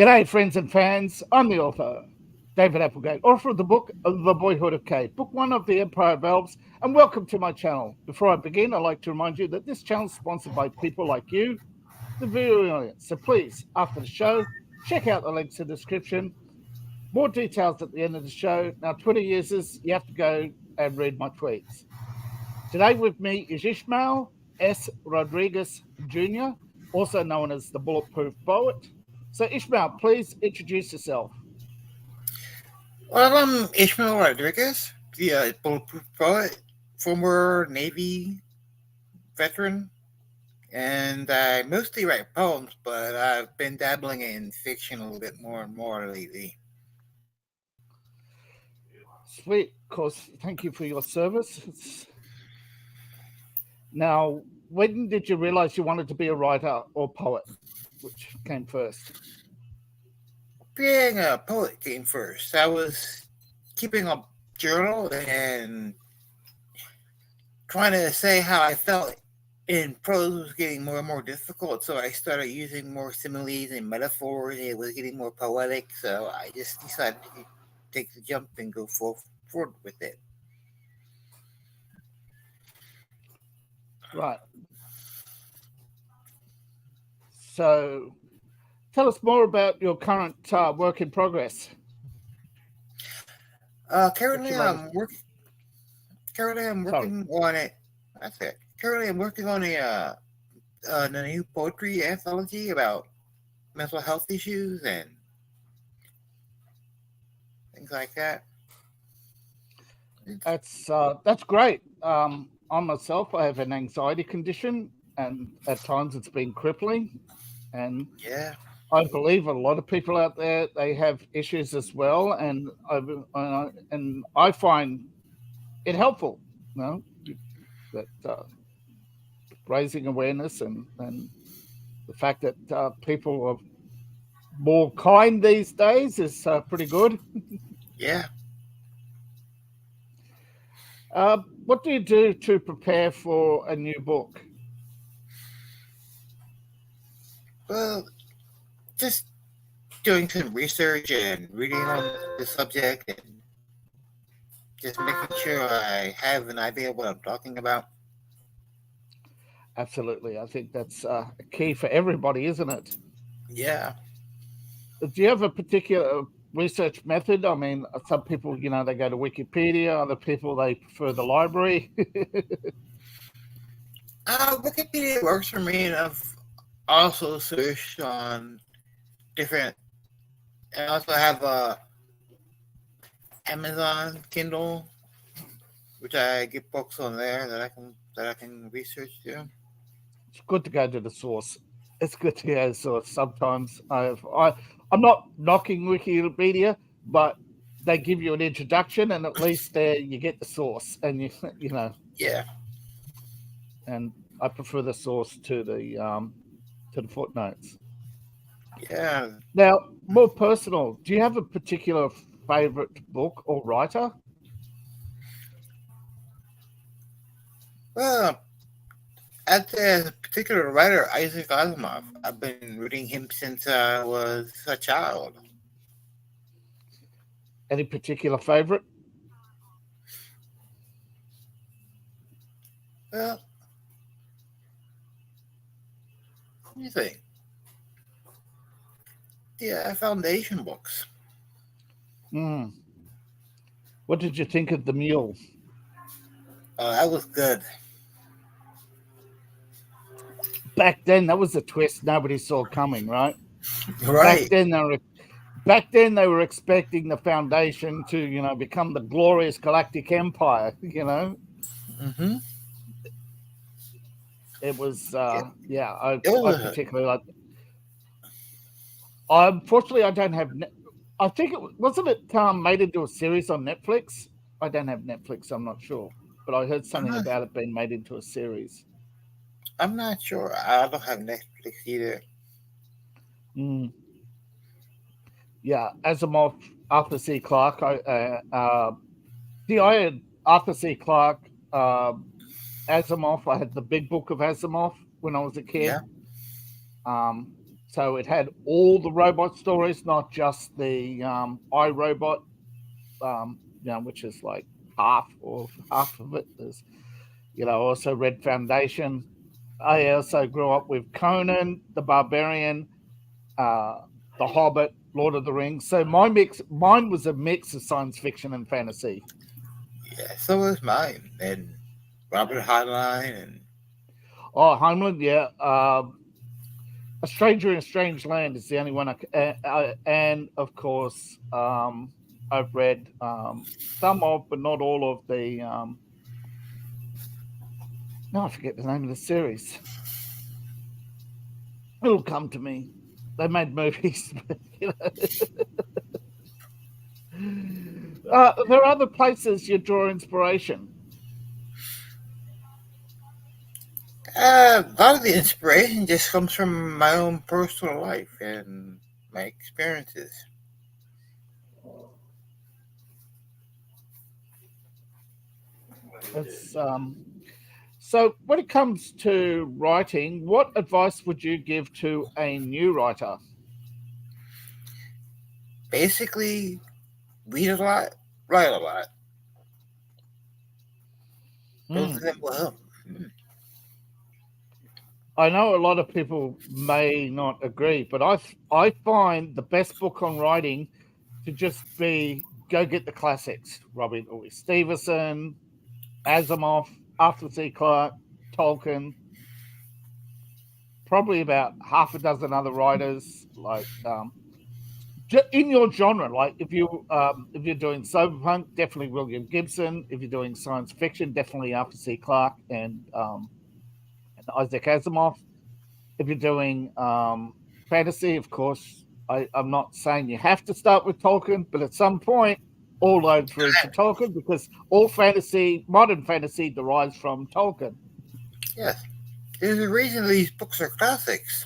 G'day, friends and fans. I'm the author, David Applegate, author of the book The Boyhood of Kate, book one of The Empire of Elves, and welcome to my channel. Before I begin, I'd like to remind you that this channel is sponsored by people like you, the viewing audience. So please, after the show, check out the links in the description. More details at the end of the show. Now, Twitter users, you have to go and read my tweets. Today with me is Ismael S Rodriguez Jr., also known as the Bulletproof Poet. So, Ismael, please introduce yourself. Well, I'm Ismael Rodriguez, the Bulletproof Poet, former Navy veteran, and I mostly write poems, but I've been dabbling in fiction a little bit more and more lately. Sweet, of course. Thank you for your service. Now, when did you realize you wanted to be a writer or poet? Which came first? Being a poet came first. I was keeping a journal and trying to say how I felt in prose was getting more and more difficult, so I started using more similes and metaphors. It was getting more poetic, so I just decided to take the jump and go forward with it. Right. So, tell us more about your current work in progress. Currently, I'm working on it. That's it. Currently, I'm working on a new poetry anthology about mental health issues and things like that. That's great. I myself, I have an anxiety condition, and at times it's been crippling. And yeah, I believe a lot of people out there, they have issues as well, and I find it helpful, you know, that raising awareness and the fact that people are more kind these days is pretty good. Yeah. What do you do to prepare for a new book? Well, just doing some research and reading on the subject and just making sure I have an idea of what I'm talking about. Absolutely. I think that's a key for everybody, isn't it? Yeah. Do you have a particular research method? I mean, some people, you know, they go to Wikipedia. Other people, they prefer the library. Wikipedia works for me, and I've also searched on different. I also have Amazon Kindle, which I get books on there that I can research too. It's good to go to the source. It's good to go to the source. Sometimes I'm not knocking Wikipedia, but they give you an introduction, and at least there you get the source, and you know. Yeah. And I prefer the source to the footnotes. Yeah. Now, more personal. Do you have a particular favorite book or writer? Well, as a particular writer, Isaac Asimov. I've been reading him since I was a child. Any particular favorite? Well, let me think. Yeah, foundation books. What did you think of The Mule? That was good. Back then, that was a twist nobody saw coming, right? Right. Back then they were expecting the Foundation to, you know, become the glorious galactic empire, you know. Mm-hmm. It was, I particularly like. Unfortunately, I don't have. I think wasn't it made into a series on Netflix. I don't have Netflix. I'm not sure, but I heard something about it being made into a series. I'm not sure. I don't have Netflix either. Yeah, Asimov, Arthur C. Clarke. I had Arthur C. Clarke, Asimov. I had the Big Book of Asimov when I was a kid. Yeah. So it had all the robot stories, not just the iRobot, which is like half of it. There's, also read Foundation. I also grew up with Conan the Barbarian, uh, The Hobbit, Lord of the Rings. So mine was a mix of science fiction and fantasy. Yeah, so was mine. And Robert Hotline and Oh, Homeland, yeah. A Stranger in a Strange Land is the only one and of course, I've read some of, but not all of the. No, I forget the name of the series. It'll come to me. They made movies. There are other places you draw inspiration. a lot of the inspiration just comes from my own personal life and my experiences. It's So, when it comes to writing, what advice would you give to a new writer? Basically, read a lot, write a lot. Both Hmm. of them will help. I know a lot of people may not agree, but I find the best book on writing to just be go get the classics. Robert Louis Stevenson, Asimov, Arthur C. Clarke, Tolkien, probably about half a dozen other writers like in your genre. Like if you're doing cyberpunk, definitely William Gibson. If you're doing science fiction, definitely Arthur C. Clarke and Isaac Asimov. If you're doing fantasy, of course, I'm not saying you have to start with Tolkien, but at some point, all roads lead to Tolkien because all fantasy, modern fantasy, derives from Tolkien. Yes, there's a reason these books are classics.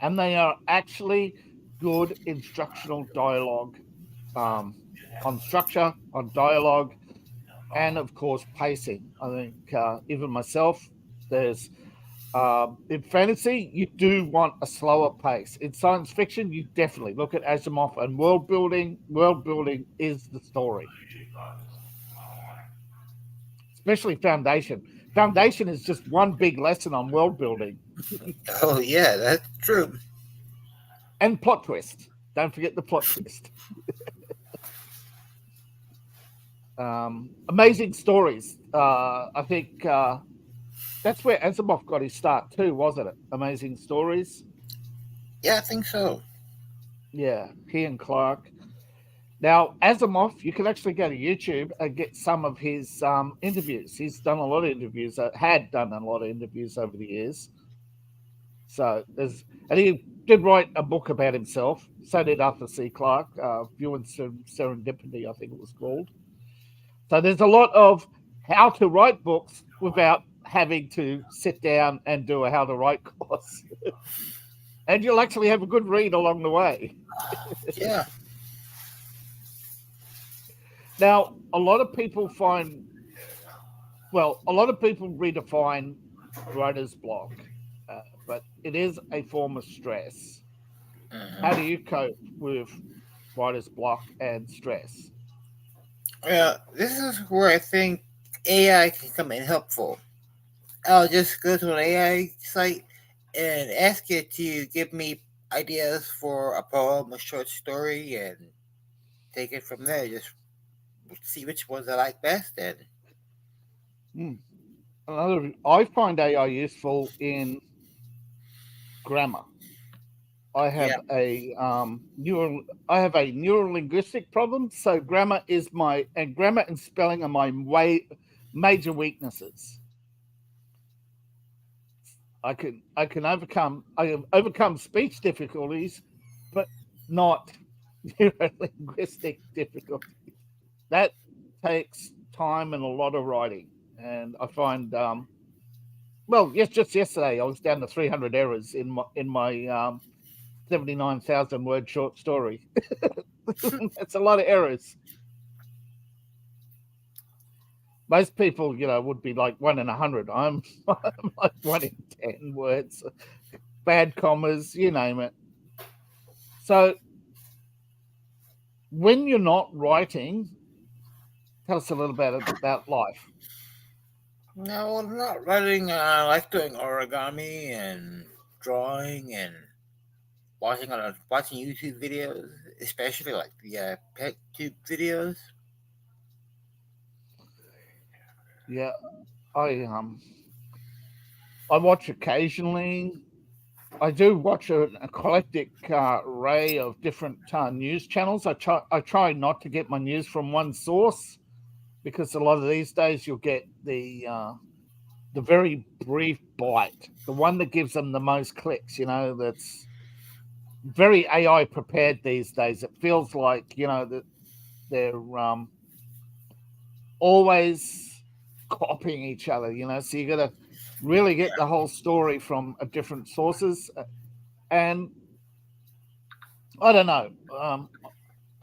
And they are actually good instructional dialogue on structure, on dialogue, and of course, pacing. I think even myself, there's in fantasy, you do want a slower pace. In science fiction, you definitely look at Asimov and world building. World building is the story, especially Foundation. Foundation is just one big lesson on world building Oh yeah, that's true. and plot twist. Don't forget the plot twist. Amazing stories. I think that's where Asimov got his start too, wasn't it? Amazing stories. Yeah, I think so. Yeah, he and Clark. Now, Asimov, you can actually go to YouTube and get some of his interviews. He's done a lot of interviews, had done a lot of interviews over the years. So and he did write a book about himself. So did Arthur C. Clarke, View and Serendipity, I think it was called. So there's a lot of how to write books without having to sit down and do a how to write course. And you'll actually have a good read along the way. Yeah. Now, a lot of people redefine writer's block, but it is a form of stress. How do Mhm. you cope with writer's block and stress? Well, this is where I think AI can come in helpful. I'll just go to an AI site and ask it to give me ideas for a poem, a short story, and take it from there. Just see which ones I like best. And Hmm. I find AI useful in grammar. I yeah, have a I have a neural linguistic problem, so grammar and spelling are my major weaknesses. I can overcome speech difficulties, but not linguistic difficulties. That takes time and a lot of writing, and I find yes, just yesterday I was down to 300 errors in my 79,000 word short story. That's a lot of errors. Most people, would be like 1 in 100. I'm like 1 in 10 words. bad commas, you name it. So when you're not writing, tell us a little bit about life. No, I'm not writing. I like doing origami and drawing and watching YouTube videos, especially like the pet tube videos. Yeah, I watch occasionally. I do watch an eclectic array of different news channels. I try not to get my news from one source because a lot of these days you'll get the very brief bite, the one that gives them the most clicks. That's very AI prepared these days. It feels like that they're always copying each other. So you got to really get the whole story from different sources. And I don't know.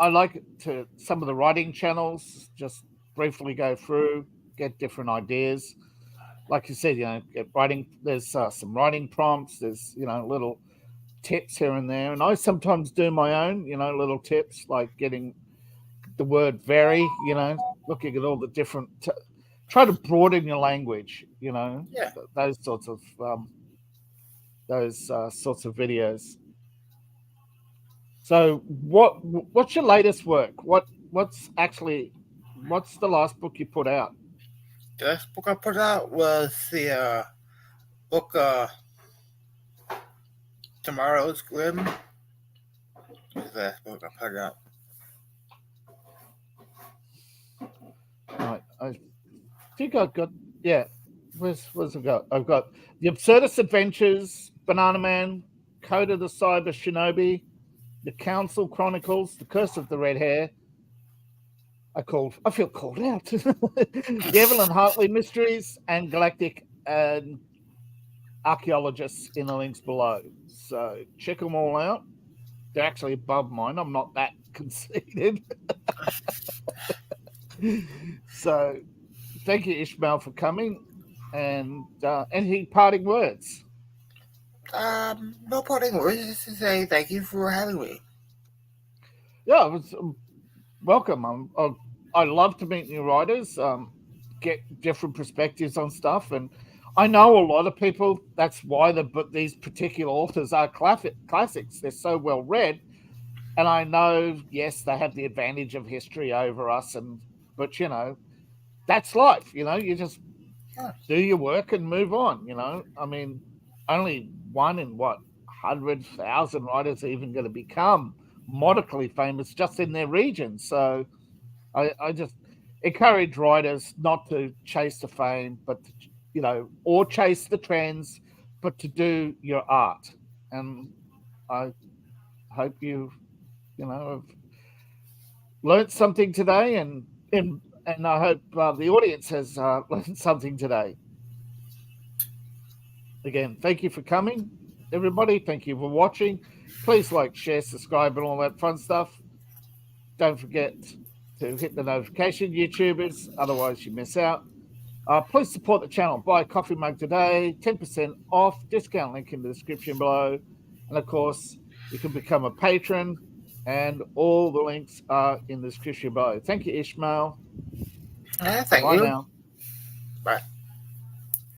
I like to some of the writing channels. Just briefly go through, get different ideas. Like you said, get writing. There's some writing prompts. There's little tips here and there, and I sometimes do my own. Little tips like getting the word very. Looking at all the different. Try to broaden your language. Yeah. Those sorts of videos. So what's your latest work? What's the last book you put out? The last book I put out was the book Tomorrow's Grim. Was the last book I put out. Right, I think I've got Where's it got? I've got The Absurdist Adventures, Banana Man, Code of the Cyber Shinobi, The Council Chronicles, The Curse of the Red Hair. I feel called out. The Evelyn Hartley Mysteries and Galactic and Archaeologists in the links below. So check them all out. They're actually above mine. I'm not that conceited. So thank you, Ismael, for coming. And any parting words? No parting words. Just to say thank you for having me. Yeah, it was welcome. I love to meet new writers, get different perspectives on stuff, and I know a lot of people. That's why these particular authors are classics. They're so well read, and I know, yes, they have the advantage of history over us, but that's life. You just do your work and move on. I mean, only one in 100,000 writers are even going to become modically famous just in their region. So I just encourage writers not to chase the fame, but or chase the trends, but to do your art. And I hope you have learned something today, and I hope the audience has learned something today. Again, thank you for coming, everybody. Thank you for watching. Please like, share, subscribe, and all that fun stuff. Don't forget to hit the notification, YouTubers, otherwise you miss out. Please support the channel. Buy a coffee mug today, 10% off, discount link in the description below. And of course, you can become a patron, and all the links are in the description below. Thank you, Ismael. Thank Bye you. now. Bye.